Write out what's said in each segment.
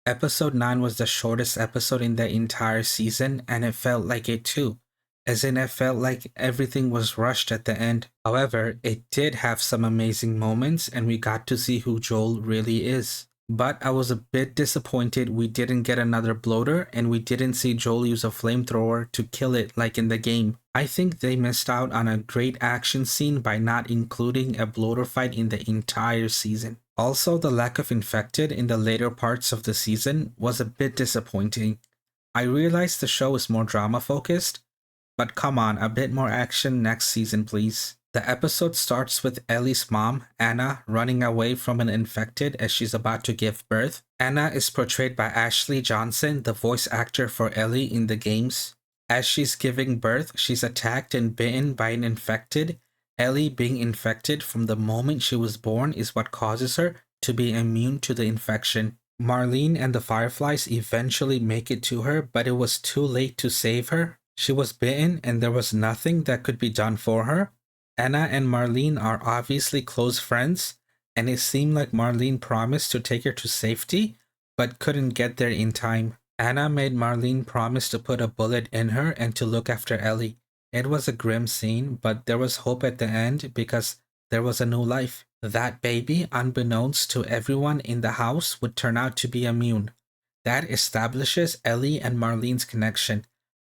Episode 9 was the shortest episode in the entire season, and it felt like it too. As in, it felt like everything was rushed at the end. However, it did have some amazing moments, and we got to see who Joel really is. But I was a bit disappointed we didn't get another bloater, and we didn't see Joel use a flamethrower to kill it like in the game. I think they missed out on a great action scene by not including a bloater fight in the entire season. Also, the lack of infected in the later parts of the season was a bit disappointing. I realize the show is more drama focused, but come on, a bit more action next season, please. The episode starts with Ellie's mom, Anna, running away from an infected as she's about to give birth. Anna is portrayed by Ashley Johnson, the voice actor for Ellie in the games. As she's giving birth, she's attacked and bitten by an infected. Ellie being infected from the moment she was born is what causes her to be immune to the infection. Marlene and the Fireflies eventually make it to her, but it was too late to save her. She was bitten and there was nothing that could be done for her. Anna and Marlene are obviously close friends, and it seemed like Marlene promised to take her to safety, but couldn't get there in time. Anna made Marlene promise to put a bullet in her and to look after Ellie. It was a grim scene, but there was hope at the end because there was a new life. That baby, unbeknownst to everyone in the house, would turn out to be immune. That establishes Ellie and Marlene's connection.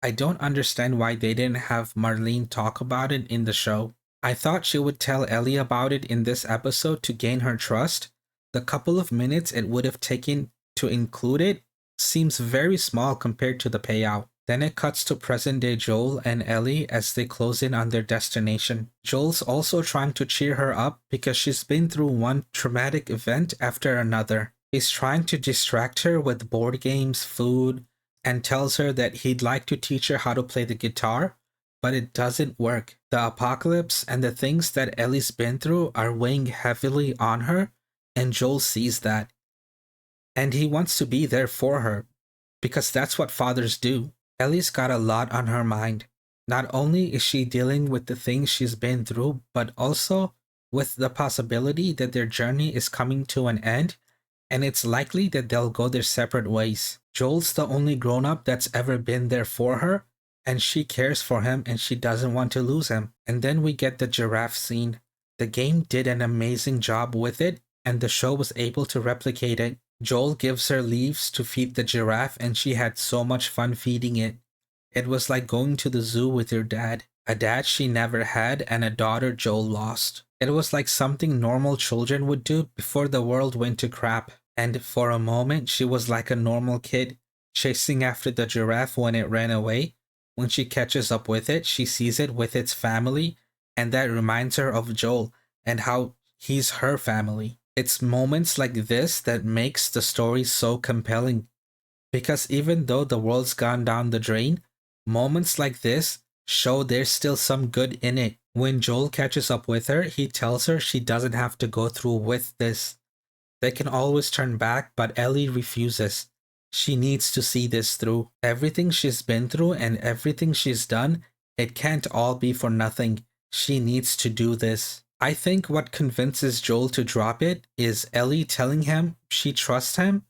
I don't understand why they didn't have Marlene talk about it in the show. I thought she would tell Ellie about it in this episode to gain her trust. The couple of minutes it would have taken to include it seems very small compared to the payout. Then it cuts to present-day Joel and Ellie as they close in on their destination. Joel's also trying to cheer her up because she's been through one traumatic event after another. He's trying to distract her with board games, food, and tells her that he'd like to teach her how to play the guitar, but it doesn't work. The apocalypse and the things that Ellie's been through are weighing heavily on her, and Joel sees that. And he wants to be there for her, because that's what fathers do. Ellie's got a lot on her mind. Not only is she dealing with the things she's been through, but also with the possibility that their journey is coming to an end, and it's likely that they'll go their separate ways. Joel's the only grown-up that's ever been there for her, and she cares for him and she doesn't want to lose him. And then we get the giraffe scene. The game did an amazing job with it, and the show was able to replicate it. Joel gives her leaves to feed the giraffe, and she had so much fun feeding it. It was like going to the zoo with your dad, a dad she never had and a daughter Joel lost. It was like something normal children would do before the world went to crap, and for a moment she was like a normal kid, chasing after the giraffe when it ran away. When she catches up with it, she sees it with its family, and that reminds her of Joel and how he's her family. It's moments like this that makes the story so compelling. Because even though the world's gone down the drain, moments like this show there's still some good in it. When Joel catches up with her, he tells her she doesn't have to go through with this. They can always turn back, but Ellie refuses. She needs to see this through. Everything she's been through and everything she's done, it can't all be for nothing. She needs to do this. I think what convinces Joel to drop it is Ellie telling him she trusts him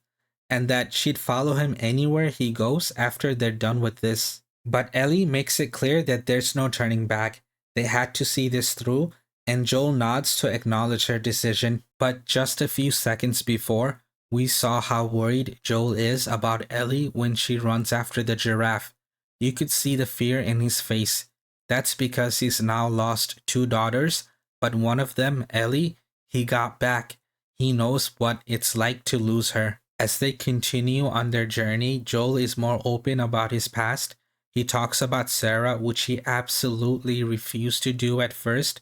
and that she'd follow him anywhere he goes after they're done with this. But Ellie makes it clear that there's no turning back. They had to see this through, and Joel nods to acknowledge her decision. But just a few seconds before, we saw how worried Joel is about Ellie when she runs after the giraffe. You could see the fear in his face. That's because he's now lost two daughters, but one of them, Ellie, he got back. He knows what it's like to lose her. As they continue on their journey, Joel is more open about his past. He talks about Sarah, which he absolutely refused to do at first.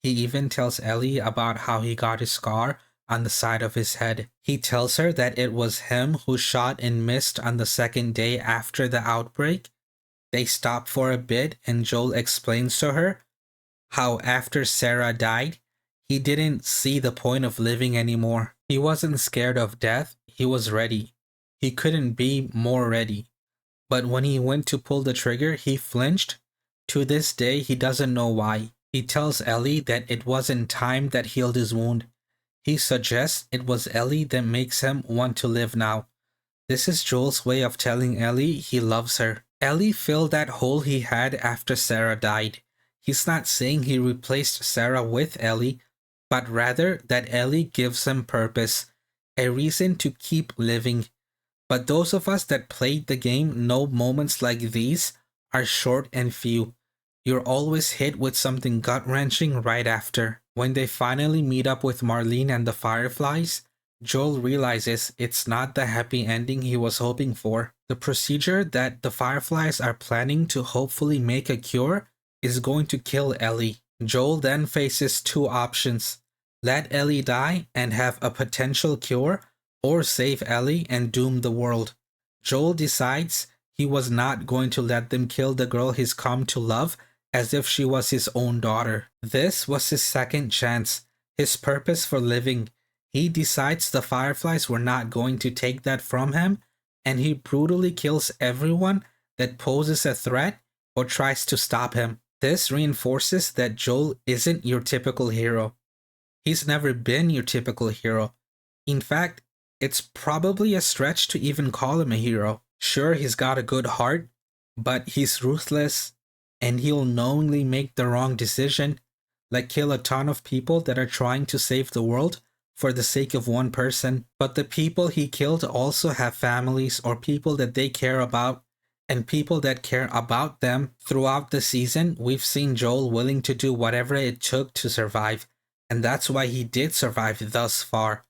He even tells Ellie about how he got his scar on the side of his head. He tells her that it was him who shot and missed on the second day after the outbreak. They stop for a bit, and Joel explains to her how after Sarah died, he didn't see the point of living anymore. He wasn't scared of death, he was ready. He couldn't be more ready. But when he went to pull the trigger, he flinched. To this day, he doesn't know why. He tells Ellie that it wasn't time that healed his wound. He suggests it was Ellie that makes him want to live now. This is Joel's way of telling Ellie he loves her. Ellie filled that hole he had after Sarah died. He's not saying he replaced Sarah with Ellie, but rather that Ellie gives him purpose, a reason to keep living. But those of us that played the game know moments like these are short and few. You're always hit with something gut-wrenching right after. When they finally meet up with Marlene and the Fireflies, Joel realizes it's not the happy ending he was hoping for. The procedure that the Fireflies are planning to hopefully make a cure is going to kill Ellie. Joel then faces two options: let Ellie die and have a potential cure, or save Ellie and doom the world. Joel decides he was not going to let them kill the girl he's come to love as if she was his own daughter. This was his second chance, his purpose for living. He decides the Fireflies were not going to take that from him, and he brutally kills everyone that poses a threat or tries to stop him. This reinforces that Joel isn't your typical hero. He's never been your typical hero. In fact, it's probably a stretch to even call him a hero. Sure, he's got a good heart, but he's ruthless, and he'll knowingly make the wrong decision, like kill a ton of people that are trying to save the world for the sake of one person. But the people he killed also have families or people that they care about, and people that care about them. Throughout the season, we've seen Joel willing to do whatever it took to survive, and that's why he did survive thus far.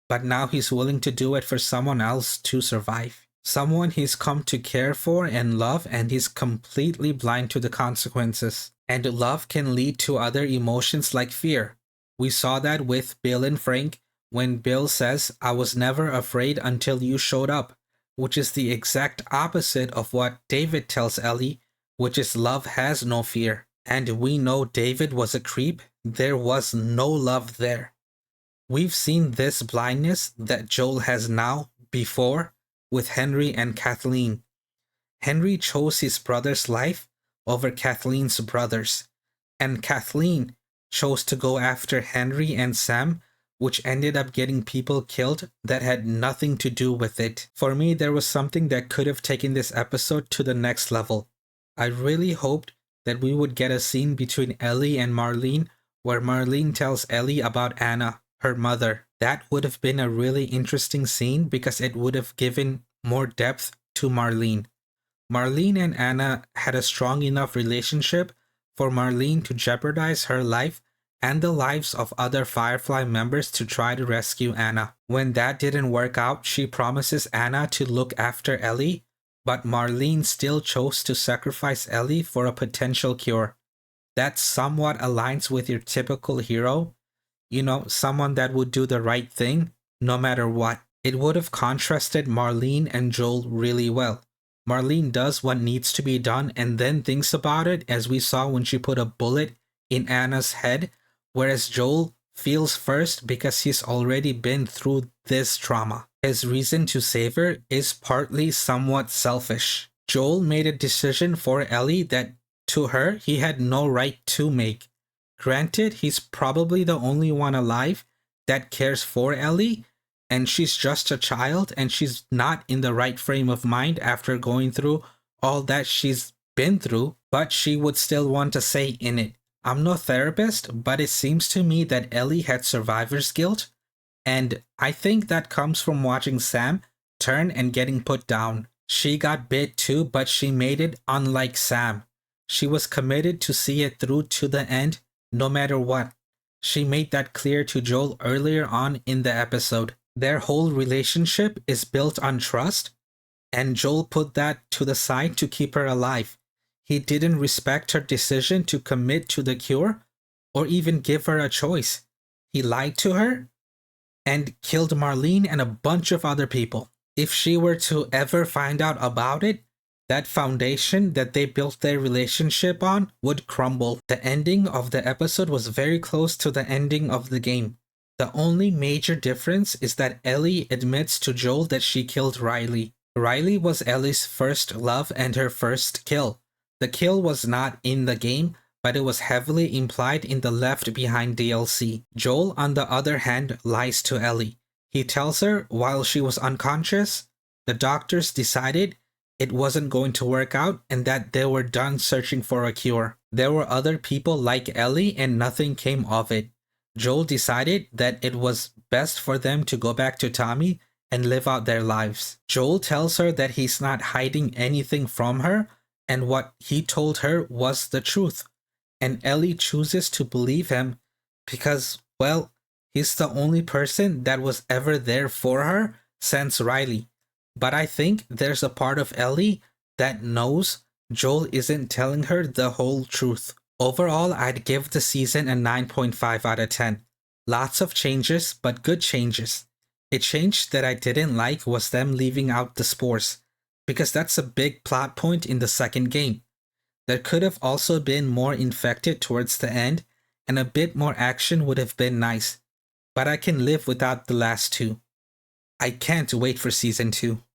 But now he's willing to do it for someone else to survive. Someone he's come to care for and love, and he's completely blind to the consequences. And love can lead to other emotions like fear. We saw that with Bill and Frank when Bill says, "I was never afraid until you showed up," which is the exact opposite of what David tells Ellie, which is love has no fear. And we know David was a creep. There was no love there. We've seen this blindness that Joel has now before with Henry and Kathleen. Henry chose his brother's life over Kathleen's brother's, and Kathleen chose to go after Henry and Sam, which ended up getting people killed that had nothing to do with it. For me, there was something that could have taken this episode to the next level. I really hoped that we would get a scene between Ellie and Marlene where Marlene tells Ellie about Anna, her mother. That would have been a really interesting scene because it would have given more depth to Marlene. Marlene and Anna had a strong enough relationship for Marlene to jeopardize her life and the lives of other Firefly members to try to rescue Anna. When that didn't work out, she promises Anna to look after Ellie, but Marlene still chose to sacrifice Ellie for a potential cure. That somewhat aligns with your typical hero, someone that would do the right thing no matter what. It would have contrasted Marlene and Joel really well. Marlene does what needs to be done and then thinks about it, as we saw when she put a bullet in Anna's head, whereas Joel feels first because he's already been through this trauma. His reason to save her is partly somewhat selfish. Joel made a decision for Ellie that to her he had no right to make. Granted, he's probably the only one alive that cares for Ellie, and she's just a child and she's not in the right frame of mind after going through all that she's been through, but she would still want a say in it. I'm no therapist, but it seems to me that Ellie had survivor's guilt, and I think that comes from watching Sam turn and getting put down. She got bit too, but she made it unlike Sam. She was committed to see it through to the end, no matter what. She made that clear to Joel earlier on in the episode. Their whole relationship is built on trust, and Joel put that to the side to keep her alive. He didn't respect her decision to commit to the cure or even give her a choice. He lied to her and killed Marlene and a bunch of other people. If she were to ever find out about it, that foundation that they built their relationship on would crumble. The ending of the episode was very close to the ending of the game. The only major difference is that Ellie admits to Joel that she killed Riley. Riley was Ellie's first love and her first kill. The kill was not in the game, but it was heavily implied in the Left Behind DLC. Joel, on the other hand, lies to Ellie. He tells her while she was unconscious, The doctors decided it wasn't going to work out and that they were done searching for a cure. There were other people like Ellie and nothing came of it. Joel decided that it was best for them to go back to Tommy and live out their lives. Joel tells her that he's not hiding anything from her and what he told her was the truth. And Ellie chooses to believe him because, well, he's the only person that was ever there for her since Riley. But I think there's a part of Ellie that knows Joel isn't telling her the whole truth. Overall, I'd give the season a 9.5 out of 10. Lots of changes, but good changes. A change that I didn't like was them leaving out the spores, because that's a big plot point in the second game. There could have also been more infected towards the end, and a bit more action would have been nice. But I can live without the last two. I can't wait for season 2.